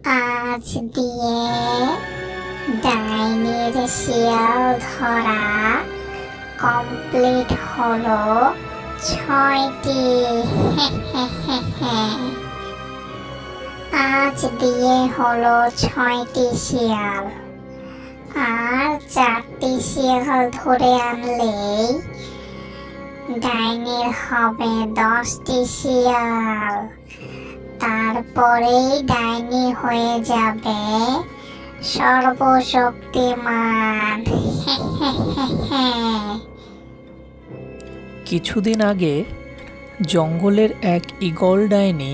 আজ দিয়ে ডাইনির শিয়াল ধরা কমপ্লিট হলো 6টি। আজ দিয়ে হলো 6টি শিয়াল, আর 4টি শিয়াল ধরে আনলেই ডাইনির হবে 10টি শিয়াল। তারপরেই ডাইনি হয়ে যাবে সর্বশক্তিমান। কিছুদিন আগে জঙ্গলের এক ঈগল ডাইনি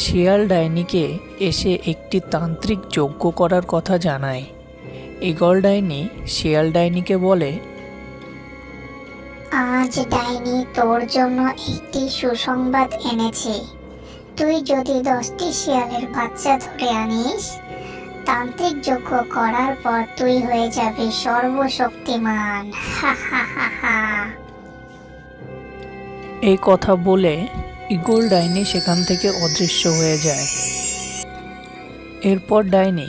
শিয়াল ডাইনিকে এসে একটি তান্ত্রিক যজ্ঞ করার কথা জানায়। ঈগল ডাইনি শিয়াল ডাইনিকে বলে, আজ ডাইনি তোর জন্য একটি সুসংবাদ এনেছি। তুই যদি 10টি শিয়ালের বাচ্চা ধরে আনিস, তান্ত্রিক যজ্ঞ করার পর তুই হয়ে যাবি সর্বশক্তিমান। এই কথা বলে ঈগল ডাইনি সেখান থেকে অদৃশ্য হয়ে যায়। এরপর ডাইনি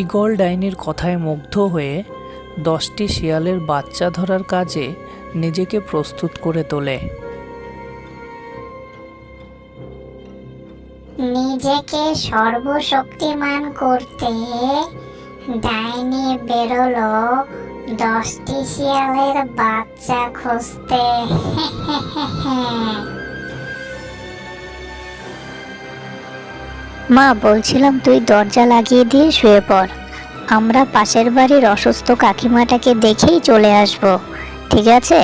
ঈগল ডাইনির কথায় মুগ্ধ হয়ে 10টি শিয়ালের বাচ্চা ধরার কাজে নিজেকে প্রস্তুত করে তোলে। নিজেকে সর্বশক্তিমান করতে ডাইনি বেরোলো 10টি শিয়ালের বাচ্চা খুঁজতে। মা, বলছিলাম তুই দরজা লাগিয়ে দিয়ে শুয়ে পড়। আমরা পাশের বাড়ির অসুস্থ কাকিমাটাকে দেখেই চলে আসব, ঠিক আছে?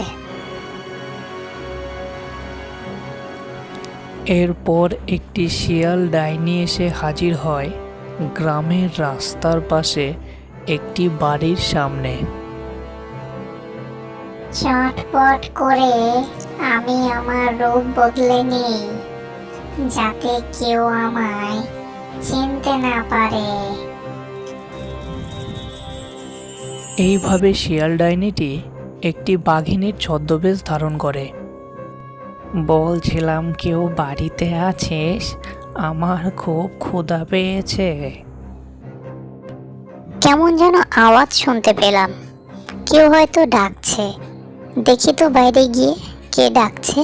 এরপর একটি শিয়াল ডাইনি এসে হাজির হয় গ্রামের রাস্তার পাশে একটি বাড়ির সামনে। চটপট করে আমি আমার রূপ বদলে নিই, যাতে কেউ আমায় চিনতে না পারে। এইভাবে শিয়াল ডাইনিটি একটি বাঘিনীর ছদ্মবেশ ধারণ করে। বলছিলাম, কেউ বাড়িতে আছিস? আমার খুব ক্ষুধা পেয়েছে। কেমন যেন আওয়াজ শুনতে পেলাম, কেউ হয়তো ডাকছে। দেখি তো বাইরে গিয়ে কে ডাকছে।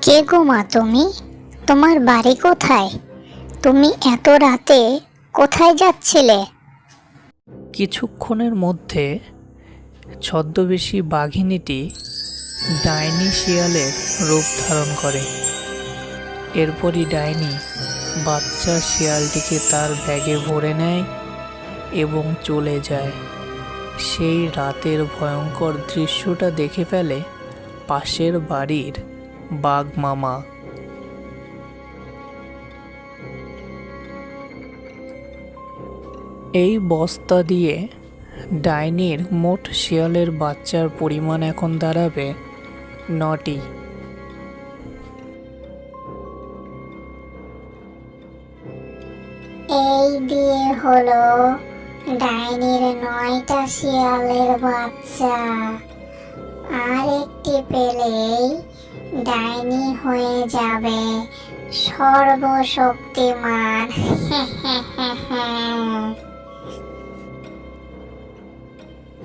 কে গো মা তুমি? তোমার বাড়ি কোথায়? তুমি এত রাতে কোথায় যাচ্ছিলে? কিছুক্ষণের মধ্যে ছদ্মবেশী বাঘিনীটি ডাইনি শিয়ালের রূপ ধারণ করে। এরপরই ডাইনি বাচ্চা শিয়ালটিকে তার ব্যাগে ভরে নেয় এবং চলে যায়। সেই রাতের ভয়ঙ্কর দৃশ্যটা দেখে ফেলে পাশের বাড়ির বাঘ মামা। এই বস্তা দিয়ে ডাইনির মোট শিয়ালের বাচ্চার পরিমাণ এখন দাঁড়াবে 9টি। এই দিয়ে হলো ডাইনির 9টা শিয়ালের বাচ্চা। আর একটি পেলেই ডাইনি হয়ে যাবে সর্বশক্তিমান।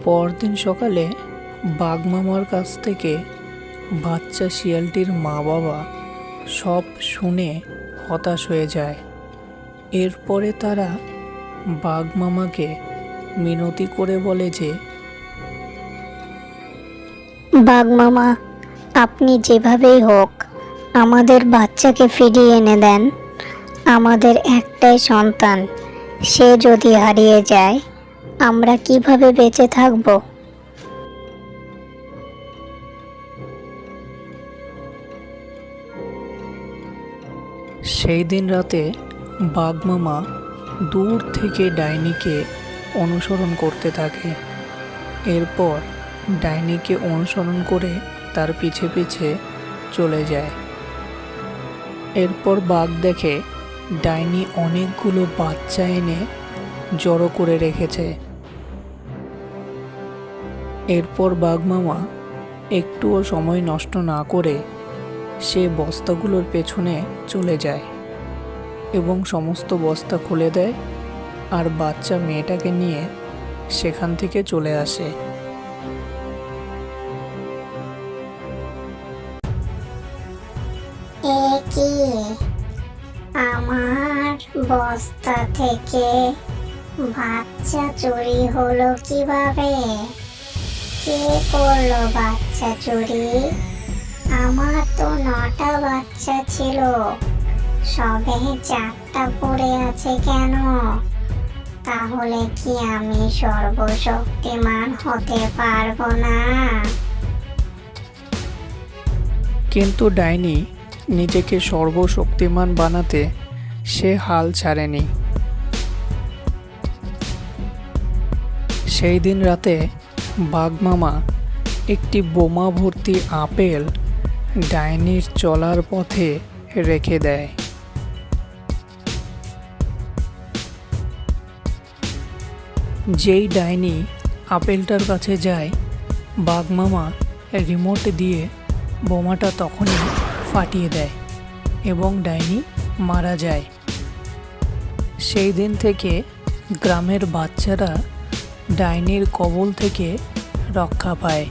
পরদিন সকালে বাঘ মামার কাছ থেকে বাচ্চা শিয়ালটির মা বাবা সব শুনে হতাশ হয়ে যায়। এরপরে তারা বাঘ মামাকে মিনতি করে বলে যে, বাঘ মামা, আপনি যেভাবেই হোক আমাদের বাচ্চাকে ফিরিয়ে এনে দেন। আমাদের একটাই সন্তান, সে যদি হারিয়ে যায় আমরা কিভাবে বেঁচে থাকব? সেই দিন রাতে বাঘ মামা দূর থেকে ডাইনিকে অনুসরণ করতে থাকে। এরপর ডাইনিকে অনুসরণ করে তার পিছে পিছে চলে যায়। এরপর বাঘ দেখে ডাইনি অনেকগুলো বাচ্চা এনে জড়ো করে রেখেছে। এরপর বাঘ মামা একটুও সময় নষ্ট না করে সে বস্তাগুলোর পেছনে চলে যায়। এবং সমস্ত বস্তা খুলে দেয় আর বাচ্চা মেয়েটাকে নিয়ে সেখান থেকে চলে আসে। এ কি, আমার বস্তা থেকে বাচ্চা চুরি হলো কিভাবে? কে করলো বাচ্চা চুরি? আমার তো 9টা বাচ্চা ছিল, সবে 4টা পড়ে আছে কেন? তাহলে কি আমি সর্বশক্তিমান হতে পারবো না? কিন্তু ডাইনি নিজেকে সর্বশক্তিমান বানাতে সে হাল ছাড়েনি। সেই দিন রাতে বাঘমামা একটি বোমা ভর্তি আপেল ডাইনির চলার পথে রেখে দেয়। যেই ডাইনি আপেলটার কাছে যায়, বাঘমামা রিমোট দিয়ে বোমাটা তখনই ফাটিয়ে দেয় এবং ডাইনি মারা যায়। সেই দিন থেকে গ্রামের বাচ্চারা ডাইনির কবল থেকে রক্ষা পায়।